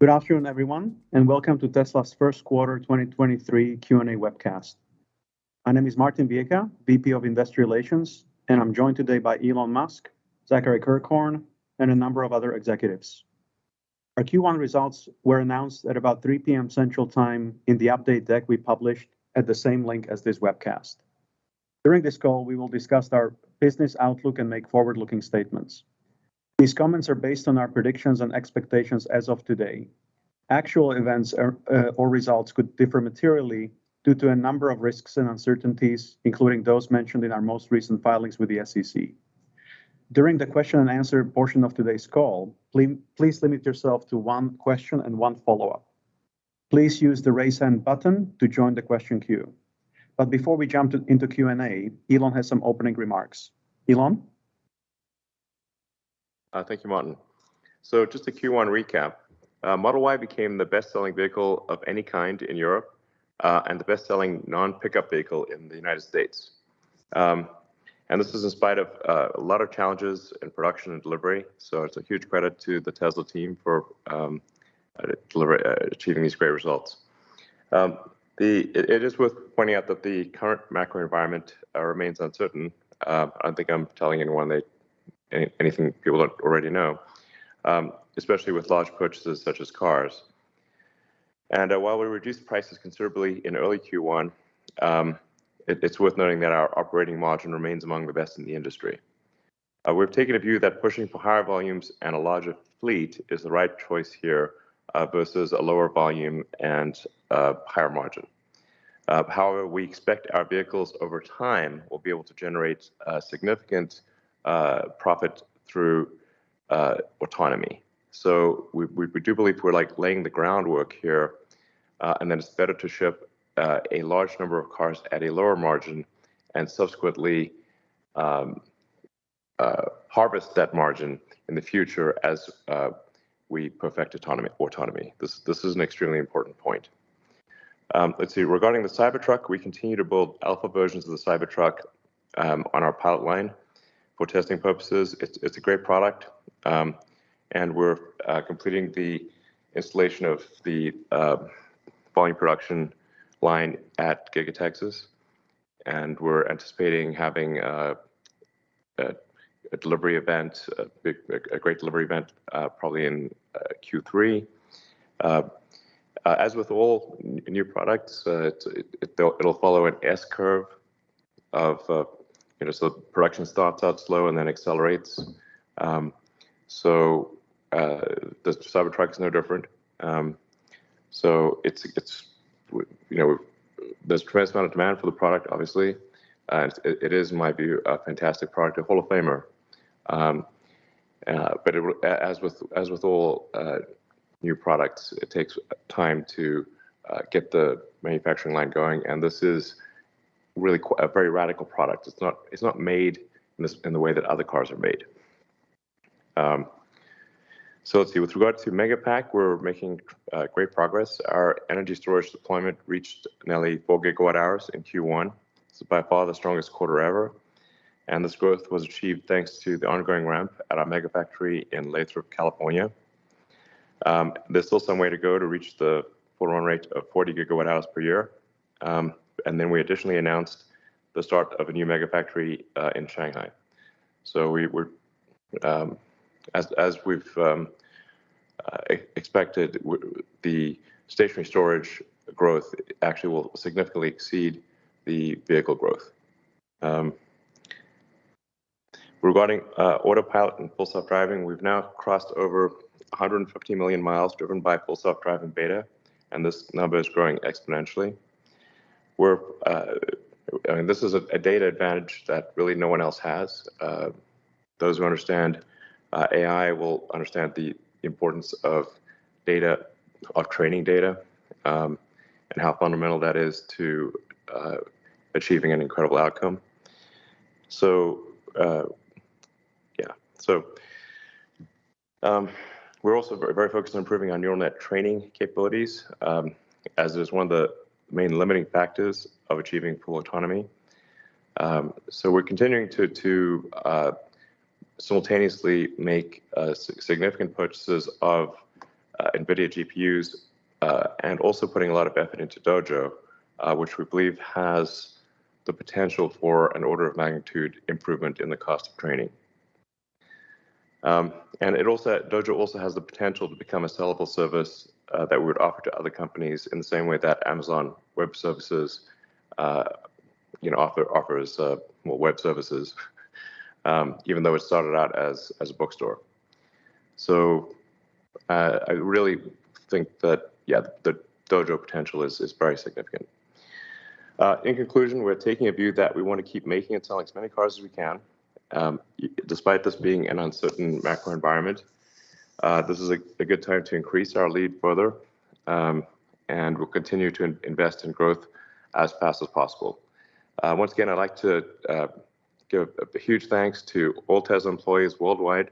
Good afternoon, everyone, and welcome to Tesla's first quarter 2023 Q&A webcast. My name is Martin Viecha, VP of Investor Relations, and I'm joined today by Elon Musk, Zachary Kirkhorn, and a number of other executives. Our Q1 results were announced at about 3 p.m. Central Time in the update deck we published at the same link as this webcast. During this call, we will discuss our business outlook and make forward-looking statements. These comments are based on our predictions and expectations as of today. Actual events or results could differ materially due to a number of risks and uncertainties, including those mentioned in our most recent filings with the SEC. During the question and answer portion of today's call, please limit yourself to one question and one follow-up. Please use the raise hand button to join the question queue. But before we jump into Q&A, Elon has some opening remarks. Elon? Thank you, Martin. So just a Q1 recap. Model Y became the best-selling vehicle of any kind in Europe and the best-selling non-pickup vehicle in the United States. And this is in spite of a lot of challenges in production and delivery. So it's a huge credit to the Tesla team for achieving these great results. It is worth pointing out that the current macro environment remains uncertain. I don't think I'm telling anyone anything people don't already know, especially with large purchases such as cars. And while we reduced prices considerably in early Q1, it's worth noting that our operating margin remains among the best in the industry. We've taken a view that pushing for higher volumes and a larger fleet is the right choice here versus a lower volume and higher margin. However, we expect our vehicles over time will be able to generate significant profit through autonomy. So we do believe we're laying the groundwork here, and then it's better to ship a large number of cars at a lower margin and subsequently harvest that margin in the future as we perfect autonomy. This is an extremely important point. Let's see, regarding the Cybertruck, we continue to build alpha versions of the Cybertruck on our pilot line for testing purposes. It's a great product, and we're completing the installation of the volume production line at Giga Texas, and we're anticipating having a delivery event, a great delivery event, probably in Q3. As with all new products, it'll follow an S curve of so production starts out slow and then accelerates. So the Cybertruck is no different. So there's a tremendous amount of demand for the product, obviously. And it is, in my view, a fantastic product, a Hall of Famer. But as with all new products, it takes time to get the manufacturing line going, and this is really a very radical product. It's not made in the way that other cars are made. So let's see. With regard to Megapack, we're making great progress. Our energy storage deployment reached nearly 4 gigawatt hours in Q1. It's by far the strongest quarter ever, and this growth was achieved thanks to the ongoing ramp at our Megafactory in Lathrop, California. There's still some way to go to reach the full run rate of 40 gigawatt hours per year. And then we additionally announced the start of a new Megafactory in Shanghai. So we're as we've expected, the stationary storage growth actually will significantly exceed the vehicle growth. Regarding autopilot and full self-driving, we've now crossed over 150 million miles driven by full self-driving beta, and this number is growing exponentially. This is a data advantage that really no one else has. Those who understand AI will understand the importance of data, of training data, and how fundamental that is to achieving an incredible outcome. So, we're also very focused on improving our neural net training capabilities, as is one of the main limiting factors of achieving full autonomy. So we're continuing to simultaneously make significant purchases of NVIDIA GPUs, and also putting a lot of effort into Dojo, which we believe has the potential for an order of magnitude improvement in the cost of training. And Dojo also has the potential to become a sellable service that we would offer to other companies in the same way that Amazon Web Services, offers web services, even though it started out as a bookstore. So I really think that the Dojo potential is very significant. In conclusion, we're taking a view that we want to keep making and selling as many cars as we can. Despite this being an uncertain macro environment, this is a good time to increase our lead further, and we'll continue to invest in growth as fast as possible. Once again, I'd like to give a huge thanks to all Tesla employees worldwide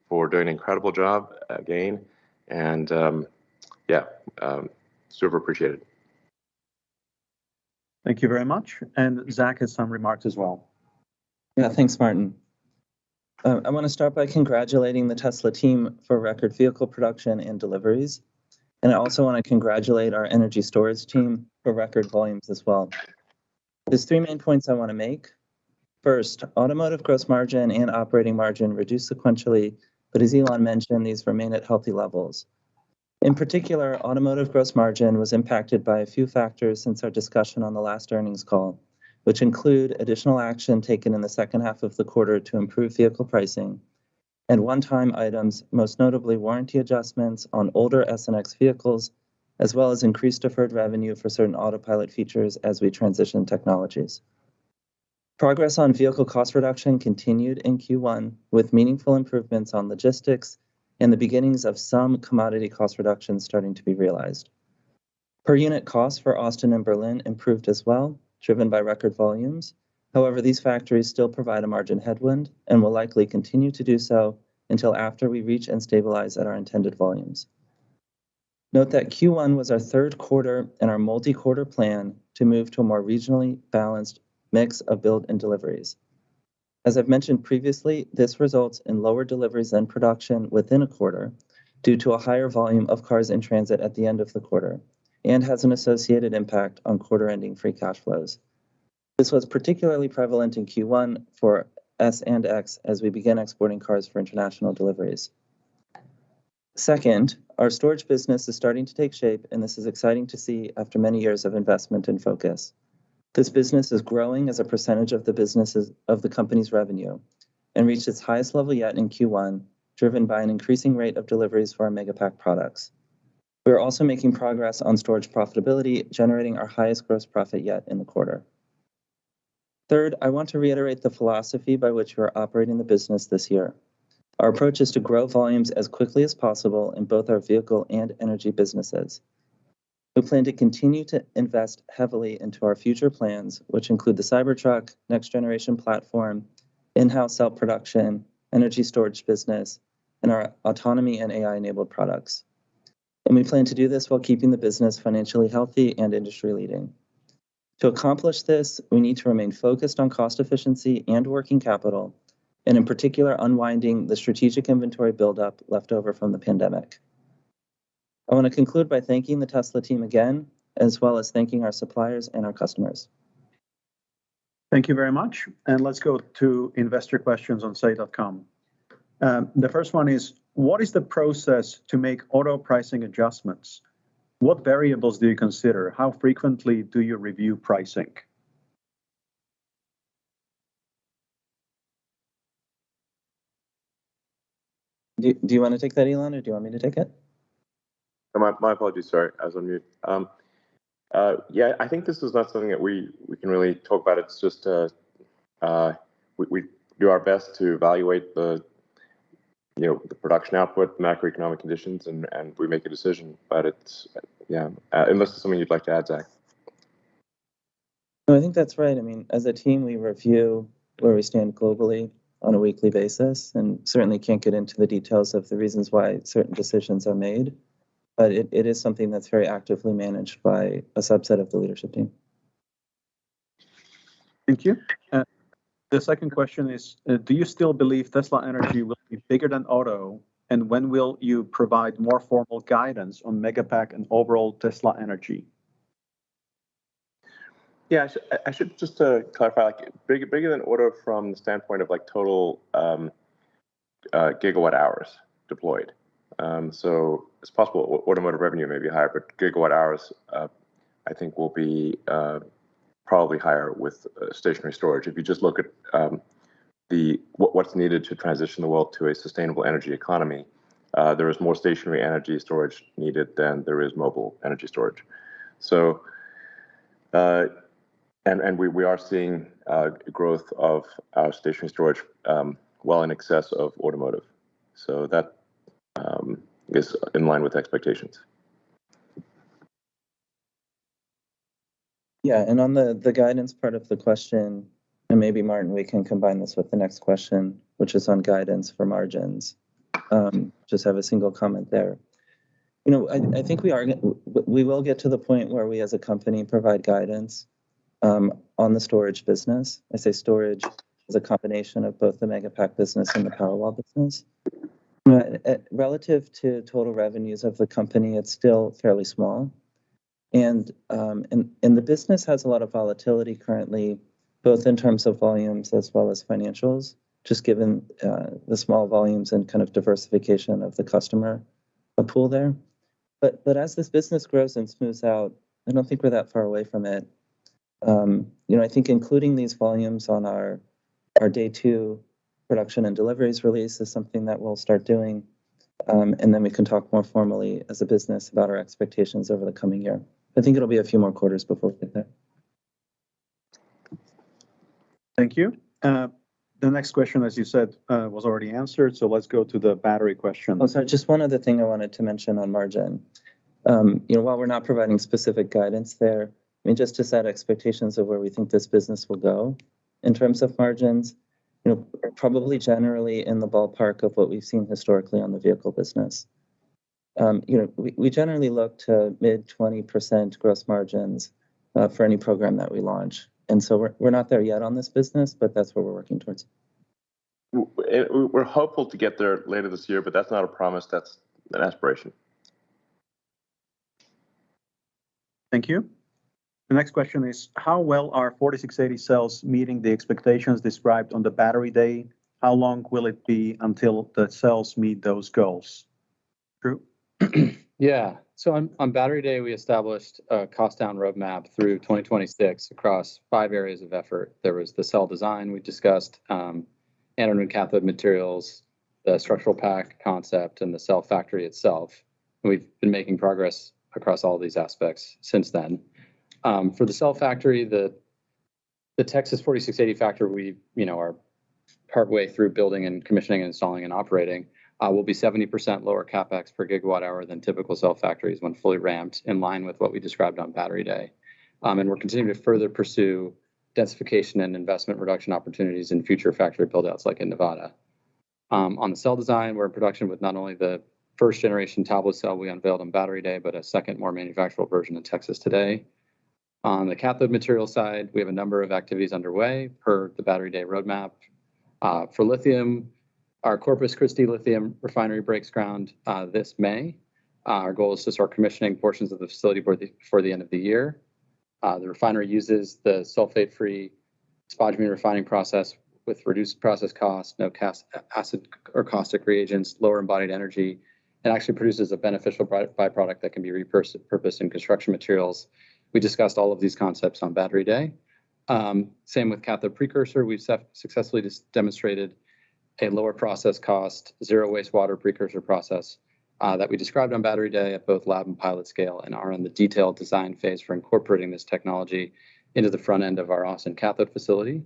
for doing an incredible job again, and super appreciated. Thank you very much. And Zach has some remarks as well. Yeah, thanks, Martin. I want to start by congratulating the Tesla team for record vehicle production and deliveries. And I also want to congratulate our energy storage team for record volumes as well. There's three main points I want to make. First, automotive gross margin and operating margin reduced sequentially, but as Elon mentioned, these remain at healthy levels. In particular, automotive gross margin was impacted by a few factors since our discussion on the last earnings call, which include additional action taken in the second half of the quarter to improve vehicle pricing, and one-time items, most notably warranty adjustments on older S and X vehicles, as well as increased deferred revenue for certain autopilot features as we transition technologies. Progress on vehicle cost reduction continued in Q1 with meaningful improvements on logistics and the beginnings of some commodity cost reductions starting to be realized. Per unit costs for Austin and Berlin improved as well, driven by record volumes. However, these factories still provide a margin headwind and will likely continue to do so until after we reach and stabilize at our intended volumes. Note that Q1 was our third quarter in our multi-quarter plan to move to a more regionally balanced mix of build and deliveries. As I've mentioned previously, this results in lower deliveries than production within a quarter due to a higher volume of cars in transit at the end of the quarter, and has an associated impact on quarter-ending free cash flows. This was particularly prevalent in Q1 for S and X as we begin exporting cars for international deliveries. Second, our storage business is starting to take shape, and this is exciting to see after many years of investment and focus. This business is growing as a percentage of the company's revenue and reached its highest level yet in Q1, driven by an increasing rate of deliveries for our Megapack products. We are also making progress on storage profitability, generating our highest gross profit yet in the quarter. Third, I want to reiterate the philosophy by which we are operating the business this year. Our approach is to grow volumes as quickly as possible in both our vehicle and energy businesses. We plan to continue to invest heavily into our future plans, which include the Cybertruck, next generation platform, in-house cell production, energy storage business, and our autonomy and AI-enabled products. And we plan to do this while keeping the business financially healthy and industry-leading. To accomplish this, we need to remain focused on cost efficiency and working capital, and in particular, unwinding the strategic inventory buildup left over from the pandemic. I want to conclude by thanking the Tesla team again, as well as thanking our suppliers and our customers. Thank you very much. And let's go to investor questions on say.com. The first one is, what is the process to make auto pricing adjustments? What variables do you consider? How frequently do you review pricing? Do you want to take that, Elon, or do you want me to take it? My apologies, sorry, I was on mute. Yeah, I think this is not something that we can really talk about. It's just we do our best to evaluate the production output, macroeconomic conditions, and we make a decision. But it's unless there's something you'd like to add, Zach. No, I think that's right. I mean, as a team, we review where we stand globally on a weekly basis, and certainly can't get into the details of the reasons why certain decisions are made. But it is something that's very actively managed by a subset of the leadership team. Thank you. The second question is, do you still believe Tesla Energy will be bigger than auto And when will you provide more formal guidance on Megapack and overall Tesla Energy? Yeah, I should just clarify, like bigger than order from the standpoint of like total gigawatt hours deployed. So it's possible automotive revenue may be higher, but gigawatt hours I think will be probably higher with stationary storage. If you just look at what's needed to transition the world to a sustainable energy economy, there is more stationary energy storage needed than there is mobile energy storage. So, and we are seeing growth of our stationary storage well in excess of automotive. So that is in line with expectations. Yeah, and on the guidance part of the question, and maybe Martin, we can combine this with the next question, which is on guidance for margins. Just have a single comment there. You know, I think we will get to the point where we as a company provide guidance on the storage business. I say storage is a combination of both the Megapack business and the Powerwall business. Relative to total revenues of the company, it's still fairly small. And the business has a lot of volatility currently, both in terms of volumes as well as financials, just given the small volumes and kind of diversification of the customer pool there. But as this business grows and smooths out, I don't think we're that far away from it. You know, I think including these volumes on our day 2 production and deliveries release is something that we'll start doing. And then we can talk more formally as a business about our expectations over the coming year. I think it'll be a few more quarters before we get there. Thank you. The next question, as you said, was already answered. So let's go to the battery question. Oh, sorry, just one other thing I wanted to mention on margin. You know, while we're not providing specific guidance there, I mean, just to set expectations of where we think this business will go in terms of margins, you know, probably generally in the ballpark of what we've seen historically on the vehicle business. You know, we generally look to mid 20% gross margins for any program that we launch. And so we're not there yet on this business, but that's what we're working towards. We're hopeful to get there later this year, but that's not a promise. That's an aspiration. Thank you. The next question is, how well are 4680 cells meeting the expectations described on the battery day? How long will it be until the cells meet those goals? Drew? Yeah, so on Battery Day, we established a cost down roadmap through 2026 across 5 areas of effort. There was the cell design we discussed, anode and cathode materials, the structural pack concept, and the cell factory itself. And we've been making progress across all of these aspects since then. For the cell factory, the Texas 4680 factory, we are partway through building and commissioning and installing and operating. Will be 70% lower capex per gigawatt hour than typical cell factories when fully ramped, in line with what we described on Battery Day. And we're continuing to further pursue densification and investment reduction opportunities in future factory buildouts like in Nevada. On the cell design, we're in production with not only the first generation tablet cell we unveiled on Battery Day, but a second, more manufacturable version in Texas today. On the cathode material side, we have a number of activities underway per the Battery Day roadmap. For lithium, our Corpus Christi lithium refinery breaks ground this May. Our goal is to start commissioning portions of the facility before the end of the year. The refinery uses the sulfate-free spodumene refining process with reduced process costs, no acid or caustic reagents, lower embodied energy, and actually produces a beneficial byproduct that can be repurposed in construction materials. We discussed all of these concepts on Battery Day. Same with cathode precursor. We've successfully demonstrated a lower process cost, zero wastewater precursor process that we described on Battery Day at both lab and pilot scale, and are in the detailed design phase for incorporating this technology into the front end of our Austin cathode facility.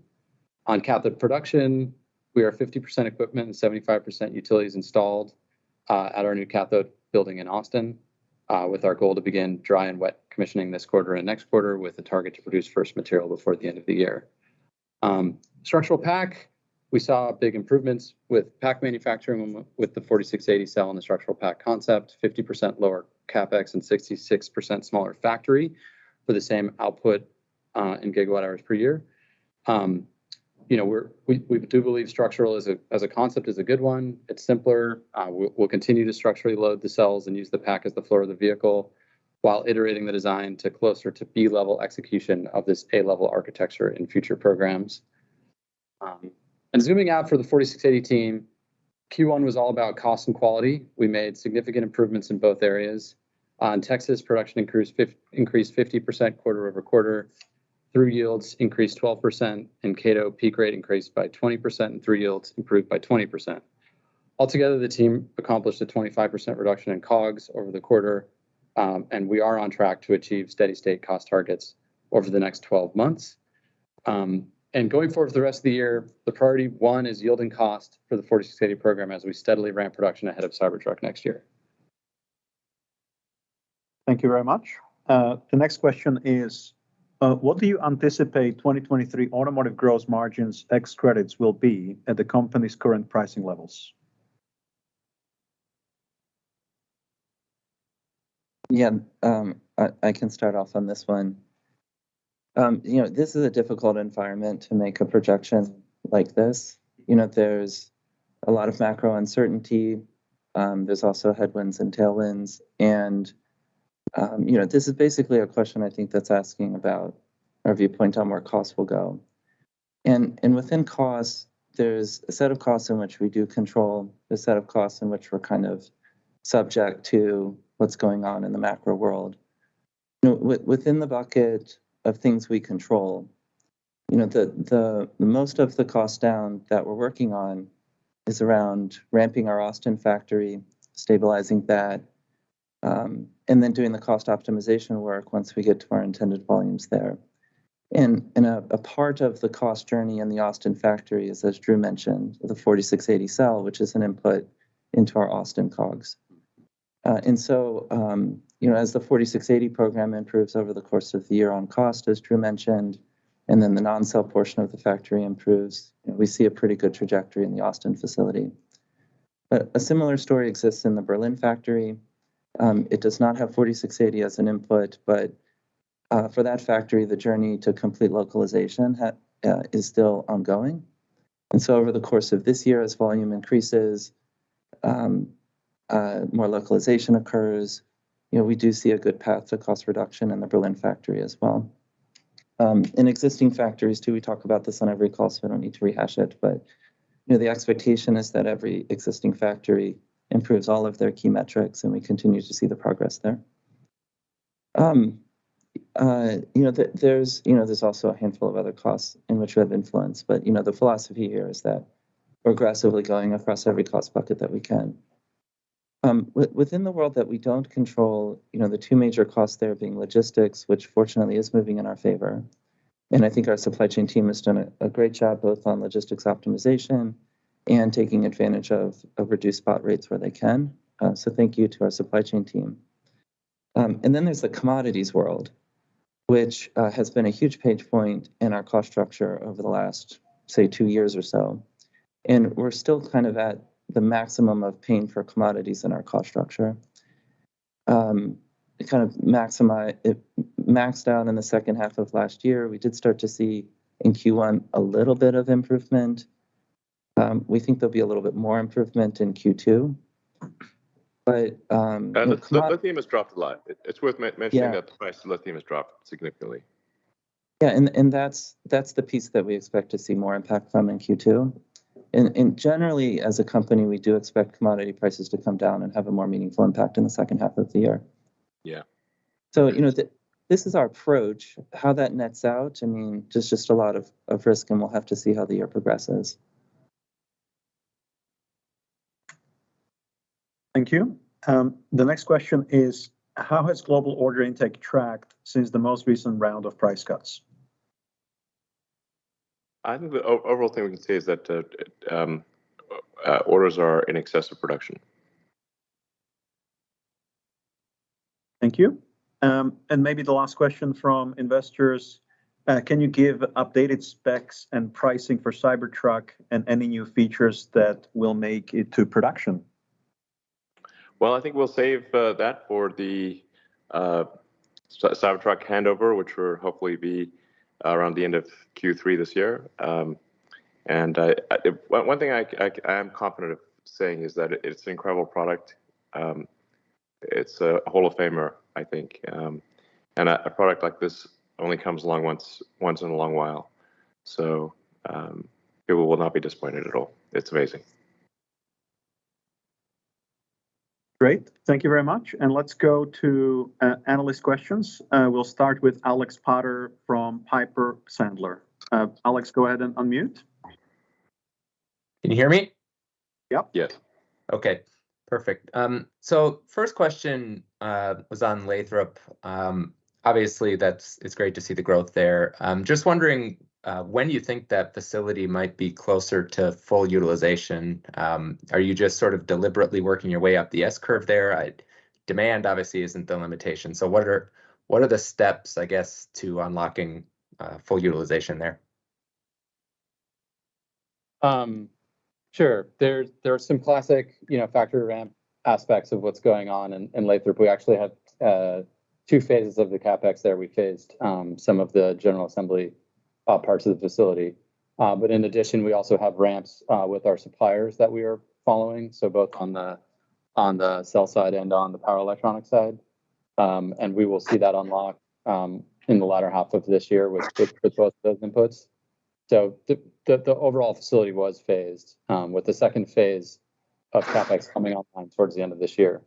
On cathode production, we are 50% equipment and 75% utilities installed at our new cathode building in Austin, with our goal to begin dry and wet commissioning this quarter and next quarter, with a target to produce first material before the end of the year. Structural pack, we saw big improvements with pack manufacturing with the 4680 cell and the structural pack concept, 50% lower capex and 66% smaller factory for the same output in gigawatt hours per year. we do believe structural as a concept is a good one. It's simpler. We'll continue to structurally load the cells and use the pack as the floor of the vehicle while iterating the design to closer to B-level execution of this A-level architecture in future programs. And zooming out for the 4680 team, Q1 was all about cost and quality. We made significant improvements in both areas. In Texas, production increased 50% quarter over quarter. Through yields increased 12%, and Cato peak rate increased by 20%, and through yields improved by 20%. Altogether, the team accomplished a 25% reduction in COGS over the quarter, and we are on track to achieve steady state cost targets over the next 12 months. And going forward for the rest of the year, the priority one is yielding cost for the 4680 program as we steadily ramp production ahead of Cybertruck next year. Thank you very much. The next question is, what do you anticipate 2023 automotive gross margins ex credits will be at the company's current pricing levels? Yeah, I can start off on this one. This is a difficult environment to make a projection like this. There's a lot of macro uncertainty. There's also headwinds and tailwinds. And, this is basically a question I think that's asking about our viewpoint on where costs will go. And within costs, there's a set of costs in which we do control, a set of costs in which we're kind of subject to what's going on in the macro world. Within the bucket of things we control, the most of the cost down that we're working on is around ramping our Austin factory, stabilizing that, and then doing the cost optimization work once we get to our intended volumes there. And a part of the cost journey in the Austin factory is, as Drew mentioned, the 4680 cell, which is an input into our Austin COGS. And so, as the 4680 program improves over the course of the year on cost, as Drew mentioned, and then the non-cell portion of the factory improves, we see a pretty good trajectory in the Austin facility. But a similar story exists in the Berlin factory. It does not have 4680 as an input, but for that factory, the journey to complete localization is still ongoing. And so over the course of this year, as volume increases, more localization occurs, we do see a good path to cost reduction in the Berlin factory as well. In existing factories too, we talk about this on every call, so I don't need to rehash it, but the expectation is that every existing factory improves all of their key metrics, and we continue to see the progress there. There's also a handful of other costs in which we have influence, but the philosophy here is that we're aggressively going across every cost bucket that we can. Within the world that we don't control, the two major costs there being logistics, which fortunately is moving in our favor. And I think our supply chain team has done a great job both on logistics optimization and taking advantage of reduced spot rates where they can. So thank you to our supply chain team. And then there's the commodities world, which has been a huge pain point in our cost structure over the last, say, 2 years or so. And we're still kind of at the maximum of pain for commodities in our cost structure. It kind of maxed out in the second half of last year. We did start to see in Q1 a little bit of improvement. We think there'll be a little bit more improvement in Q2. But lithium has dropped a lot. It's worth mentioning that the price of lithium has dropped significantly. Yeah, and that's the piece that we expect to see more impact from in Q2. And generally, as a company, we do expect commodity prices to come down and have a more meaningful impact in the second half of the year. Yeah. So, this is our approach. How that nets out, there's just a lot of risk, and we'll have to see how the year progresses. Thank you. The next question is, how has global order intake tracked since the most recent round of price cuts? I think the overall thing we can say is that orders are in excess of production. Thank you. And maybe the last question from investors, can you give updated specs and pricing for Cybertruck and any new features that will make it to production? Well, I think we'll save that for the Cybertruck handover, which will hopefully be around the end of Q3 this year. And one thing I am confident of saying is that it's an incredible product. It's a Hall of Famer, I think. And a product like this only comes along once in a long while. So people will not be disappointed at all. It's amazing. Great, thank you very much. And let's go to analyst questions. We'll start with Alex Potter from Piper Sandler. Alex, go ahead and unmute. Can you hear me? Yep. Yes. Okay, perfect. So first question was on Lathrop. Obviously, it's great to see the growth there. Just wondering when you think that facility might be closer to full utilization. Are you just sort of deliberately working your way up the S-curve there? Demand obviously isn't the limitation. So what are the steps, I guess, to unlocking full utilization there? Sure. There are some classic, factory ramp aspects of what's going on in Lathrop. We actually had 2 phases of the capex there. We phased some of the general assembly parts of the facility, but in addition, we also have ramps with our suppliers that we are following. So both on the cell side and on the power electronic side, and we will see that unlock in the latter half of this year with both of those inputs. So the overall facility was phased, with the second phase of capex coming online towards the end of this year.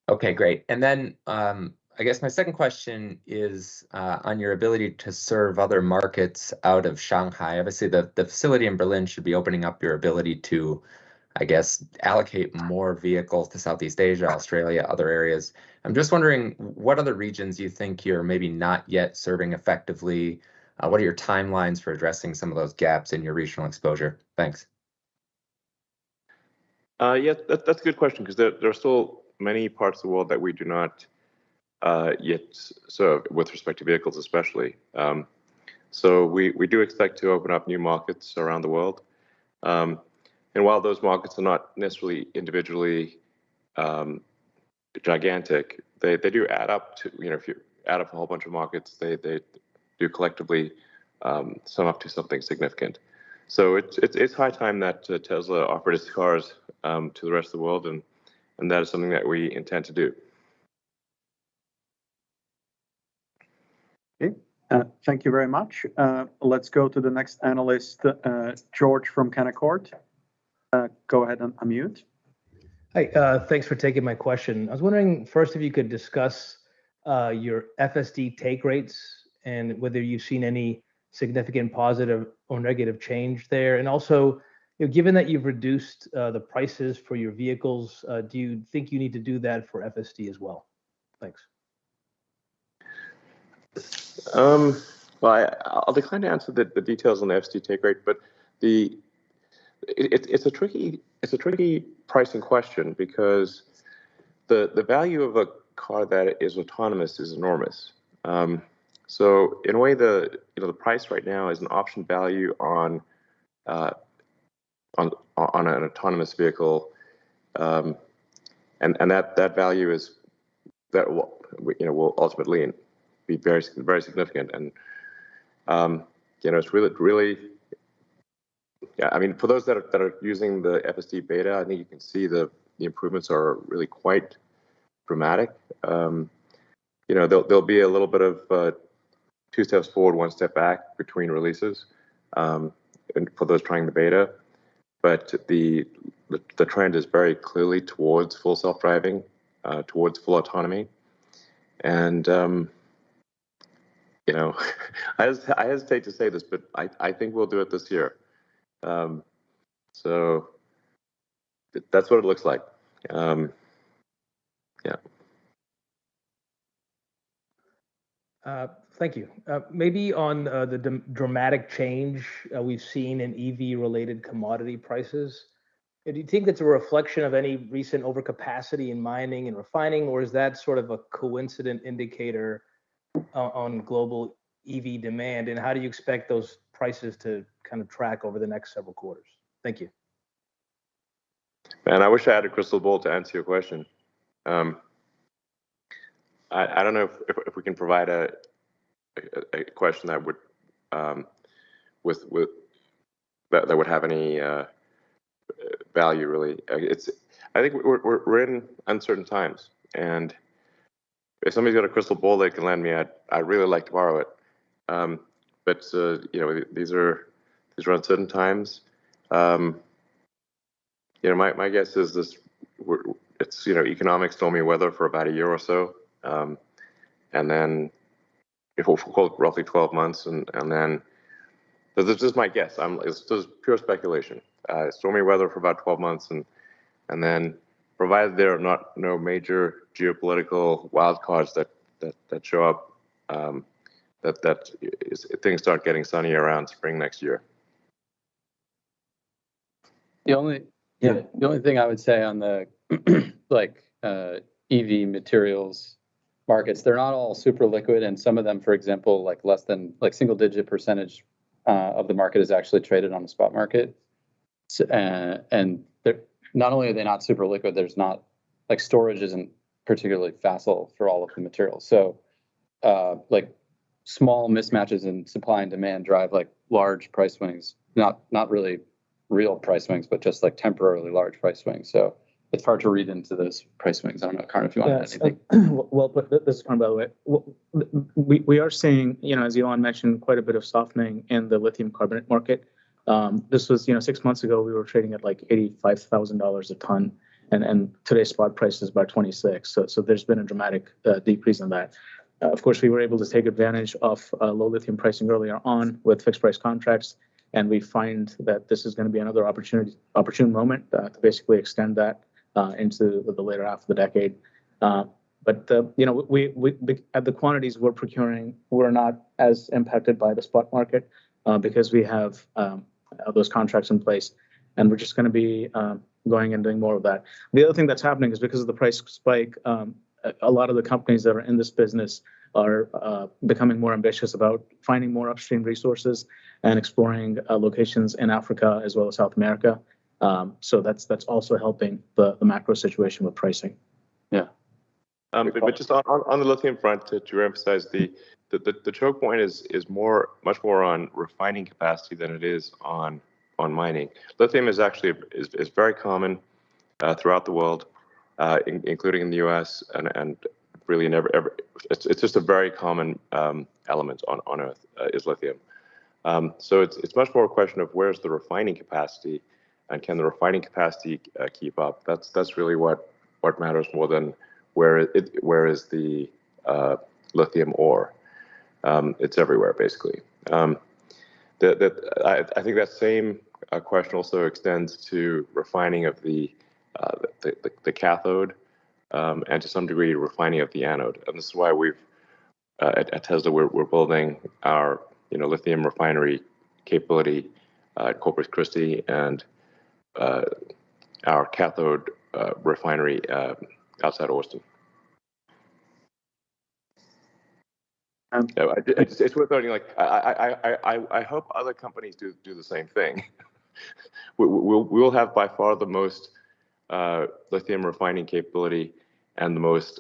Okay, great. And then I guess my second question is on your ability to serve other markets out of Shanghai. Obviously, the facility in Berlin should be opening up your ability to, I guess, allocate more vehicles to Southeast Asia, Australia, other areas. I'm just wondering what other regions you think you're maybe not yet serving effectively. What are your timelines for addressing some of those gaps in your regional exposure? Thanks. Yeah, that's a good question, because there are still many parts of the world that we do not yet serve, with respect to vehicles especially. So we do expect to open up new markets around the world. And while those markets are not necessarily individually gigantic, they do add up to, if you add up a whole bunch of markets, they do collectively sum up to something significant. So it's high time that Tesla offered its cars to the rest of the world, and that is something that we intend to do. Okay, thank you very much. Let's go to the next analyst, George from Canaccord. Go ahead and unmute. Hi, thanks for taking my question. I was wondering first if you could discuss your FSD take rates and whether you've seen any significant positive or negative change there. And also, given that you've reduced the prices for your vehicles, do you think you need to do that for FSD as well? Thanks. Well, I'll decline to answer the details on the FSD take rate, but it's a tricky pricing question, because the value of a car that is autonomous is enormous. So in a way, the price right now is an option value on an autonomous vehicle, and that value is that will ultimately be very significant. And it's really. Yeah, I mean, for those that are using the FSD beta, I think you can see the improvements are really quite dramatic. There'll be a little bit of 2 steps forward, 1 step back between releases, and for those trying the beta. But the trend is very clearly towards full self-driving, towards full autonomy, and I hesitate to say this, but I think we'll do it this year. So that's what it looks like. Yeah. Thank you. Maybe on the dramatic change we've seen in EV-related commodity prices, do you think that's a reflection of any recent overcapacity in mining and refining, or is that sort of a coincident indicator on global EV demand? And how do you expect those prices to kind of track over the next several quarters? Thank you. Man, I wish I had a crystal ball to answer your question. I don't know if we can provide a question that would with that would have any value really. I think we're in uncertain times, and if somebody's got a crystal ball they can lend me, I'd really like to borrow it. But these are uncertain times. My guess is it's economic stormy weather for about a year or so, and then if we'll call it roughly 12 months, and then this is just my guess. It's just pure speculation. Stormy weather for about 12 months, and then provided there are no major geopolitical wild cards that show up, things start getting sunny around spring next year. The only thing I would say on the EV materials markets, they're not all super liquid, and some of them, for example, less than single-digit percentage of the market is actually traded on the spot market. So, and they're not only are they not super liquid, there's not storage isn't particularly facile for all of the materials. So small mismatches in supply and demand drive large price swings, not really real price swings, but just temporarily large price swings. So it's hard to read into those price swings. I don't know, Karn, if you want to add anything. Well, but this is Karn, by the way. We are seeing, as Elon mentioned, quite a bit of softening in the lithium carbonate market. This was, 6 months ago, we were trading at $85,000 a ton, and today's spot price is about 26. So there's been a dramatic decrease in that. Of course, we were able to take advantage of low lithium pricing earlier on with fixed price contracts, and we find that this is going to be another opportune moment to basically extend that into the later half of the decade. But we at the quantities we're procuring, we're not as impacted by the spot market because we have those contracts in place, and we're just going to be going and doing more of that. The other thing that's happening is because of the price spike, a lot of the companies that are in this business are becoming more ambitious about finding more upstream resources and exploring locations in Africa as well as South America. So that's also helping the macro situation with pricing. Yeah. But just on the lithium front, to emphasize the choke point is much more on refining capacity than it is on mining. Lithium is actually is very common throughout the world, including in the U.S. and really it's just a very common element on Earth is lithium. So it's much more a question of where's the refining capacity, and can the refining capacity keep up? That's really what matters more than where is the lithium ore. It's everywhere basically. I think that same question also extends to refining of the cathode, and to some degree refining of the anode. And this is why we've at Tesla we're building our lithium refinery capability at Corpus Christi, and our cathode refinery outside Austin. It's worth noting. I hope other companies do the same thing. We'll have by far the most lithium refining capability and the most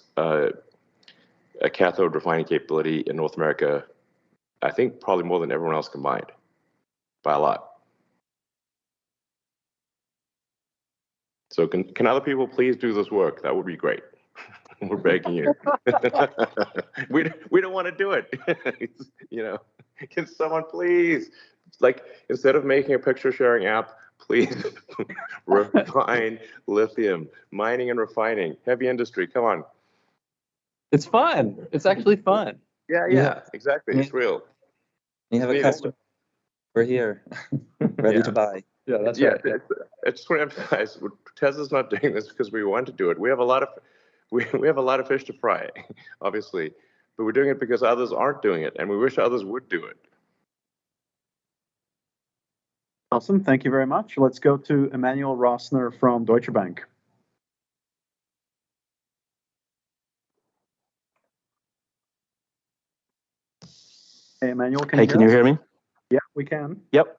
cathode refining capability in North America. I think probably more than everyone else combined, by a lot. So can other people please do this work? That would be great. We're begging you. we don't want to do it. Can someone please, instead of making a picture sharing app, please refine lithium, mining and refining, heavy industry. Come on. It's fun. It's actually fun. Yeah, exactly. It's real. You have a customer. We're here, ready to buy. Yeah, that's right. I just want to emphasize, Tesla's not doing this because we want to do it. We have a lot of fish to fry, obviously, but we're doing it because others aren't doing it, and we wish others would do it. Awesome. Thank you very much. Let's go to Emmanuel Rosner from Deutsche Bank. Hey, Emmanuel, can you hear me? Yeah, we can. Yep.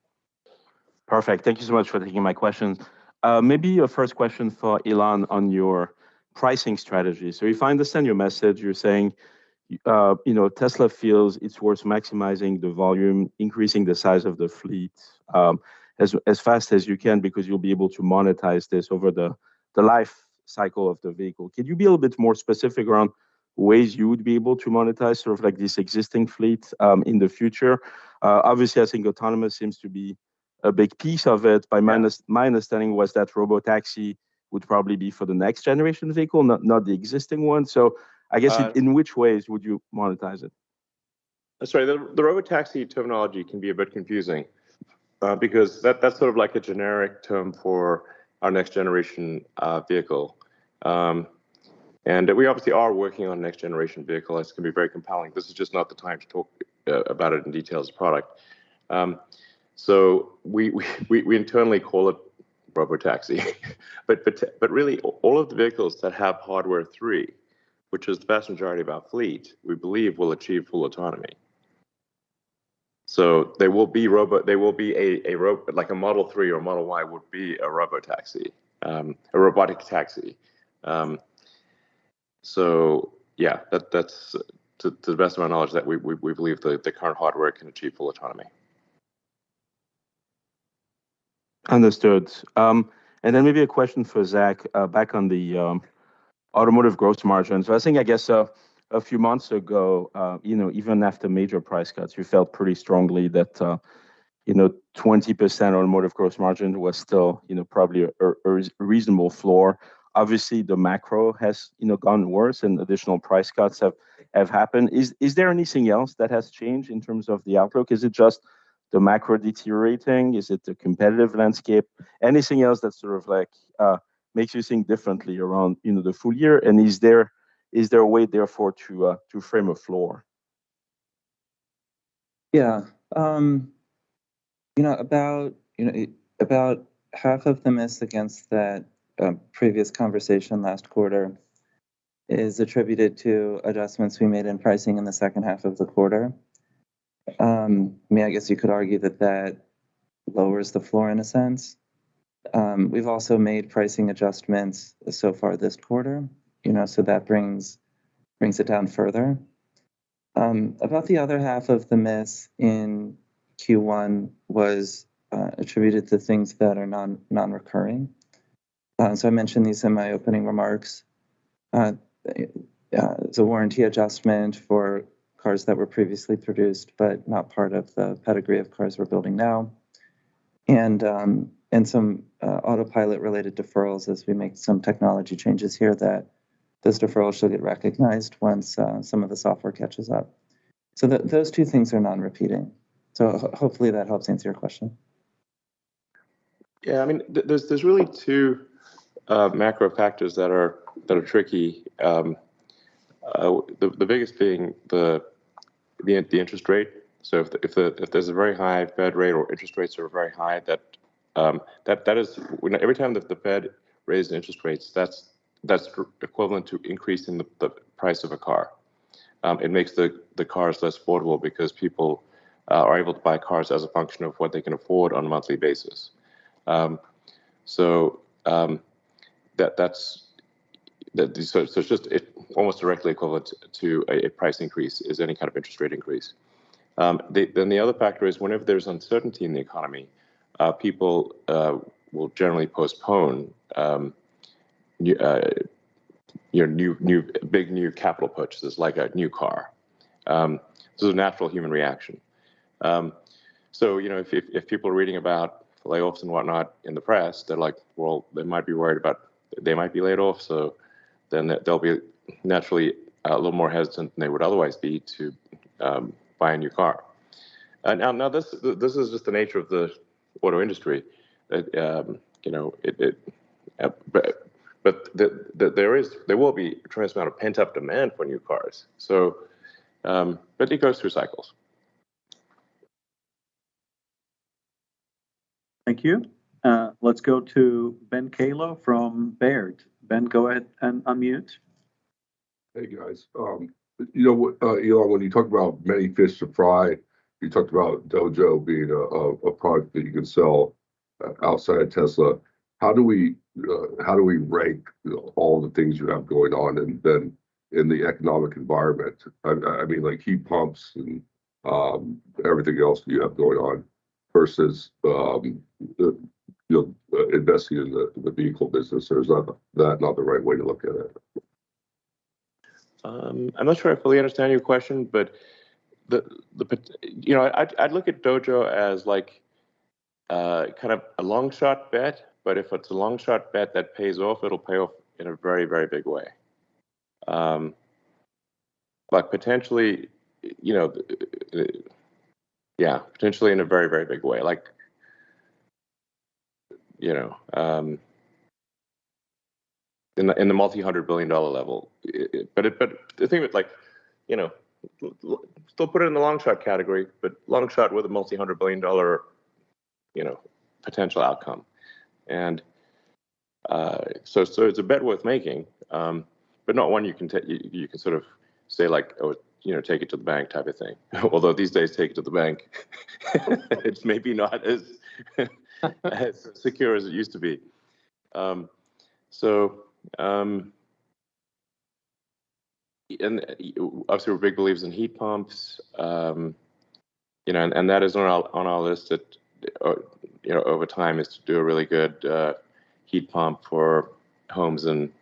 Perfect. Thank you so much for taking my question. Maybe a first question for Elon on your pricing strategy. So if I understand your message, you're saying Tesla feels it's worth maximizing the volume, increasing the size of the fleet as fast as you can because you'll be able to monetize this over the life cycle of the vehicle. Can you be a little bit more specific around ways you would be able to monetize sort of like this existing fleet in the future? Obviously, I think autonomous seems to be a big piece of it. My understanding was that robotaxi would probably be for the next generation vehicle, not the existing one. So I guess in which ways would you monetize it? Sorry, the robotaxi terminology can be a bit confusing because that's sort of like a generic term for our next generation vehicle. And we obviously are working on a next generation vehicle. It's going to be very compelling. This is just not the time to talk about it in detail as a product. So we internally call it robotaxi, but really all of the vehicles that have hardware 3, which is the vast majority of our fleet, we believe will achieve full autonomy. So they will be like a Model 3 or Model Y would be a robotaxi, a robotic taxi. So yeah, that's to the best of my knowledge that we believe the current hardware can achieve full autonomy. Understood. And then maybe a question for Zach, back on the automotive gross margin. So I guess a few months ago, even after major price cuts, you felt pretty strongly that 20% automotive gross margin was still probably a reasonable floor. Obviously, the macro has gone worse, and additional price cuts have happened. Is there anything else that has changed in terms of the outlook? Is it just the macro deteriorating? Is it the competitive landscape? Anything else that sort of like makes you think differently around the full year? And is there a way therefore to frame a floor? Yeah, about half of the miss against that previous conversation last quarter is attributed to adjustments we made in pricing in the second half of the quarter. I guess you could argue that lowers the floor in a sense. We've also made pricing adjustments so far this quarter, so that brings it down further. About the other half of the miss in Q1 was attributed to things that are non-recurring. So I mentioned these in my opening remarks. It's a warranty adjustment for cars that were previously produced but not part of the pedigree of cars we're building now, and some autopilot related deferrals as we make some technology changes here that those deferrals should get recognized once some of the software catches up. So those two things are non-repeating. So hopefully that helps answer your question. Yeah, I mean, there's really two macro factors that are tricky. The biggest being the interest rate. So if there's a very high Fed rate or interest rates are very high, that is every time that the Fed raises interest rates, that's equivalent to increasing the price of a car. It makes the cars less affordable because people are able to buy cars as a function of what they can afford on a monthly basis. So it's just almost directly equivalent to a price increase is any kind of interest rate increase. Then the other factor is whenever there's uncertainty in the economy, people will generally postpone big new capital purchases like a new car. This is a natural human reaction. So if people are reading about layoffs and whatnot in the press, they're like, well, they might be worried about they might be laid off, so then they'll be naturally a little more hesitant than they would otherwise be to buy a new car. Now this is just the nature of the auto industry. But there will be a tremendous amount of pent up demand for new cars. So, but it goes through cycles. Thank you. Let's go to Ben Kallo from Baird. Ben, go ahead and unmute. Hey guys, Elon, when you talk about many fish to fry, you talked about Dojo being a product that you can sell outside of Tesla. How do we rank all the things you have going on, and then in the economic environment? I mean, like heat pumps and everything else you have going on versus investing in the vehicle business, or is that not the right way to look at it? I'm not sure I fully understand your question, but I'd look at Dojo as like kind of a long shot bet, but if it's a long shot bet that pays off, it'll pay off in a very, very big way. But potentially, potentially in a very, very big way. Like, in the multi-$100 billion level. But the thing with still put it in the long shot category, but long shot with a multi-$100 billion potential outcome. And so it's a bet worth making, but not one you can sort of say like, oh, take it to the bank type of thing. Although these days, take it to the bank, it's maybe not as secure as it used to be. And obviously we're big believers in heat pumps, and that is on our list that, over time is to do a really good heat pump for homes and,